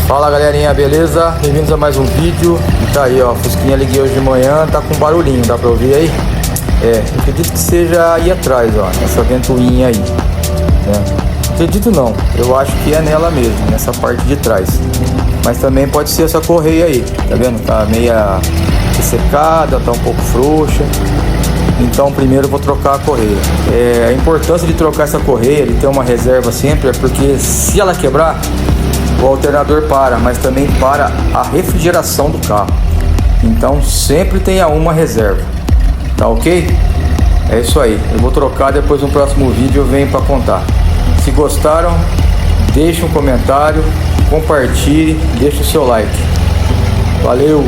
Fala galerinha, beleza? Bem-vindos a mais um vídeo. E tá aí, ó, a Fusquinha liguei hoje de manhã, tá com barulhinho, dá pra ouvir aí? Acredito que seja aí atrás, ó, essa ventoinha aí, né? Acredito não, eu acho que é nela mesmo, nessa parte de trás. Mas também pode ser essa correia aí, tá vendo? Tá meia ressecada, tá um pouco frouxa. Então primeiro eu vou trocar a correia. A importância de trocar essa correia, de ter uma reserva sempre, é porque se ela quebrar, o alternador para, mas também para a refrigeração do carro. Então sempre tenha uma reserva, tá ok? É isso aí, eu vou trocar, depois no próximo vídeo eu venho para contar. Se gostaram, deixe um comentário, compartilhe, deixe o seu like. Valeu!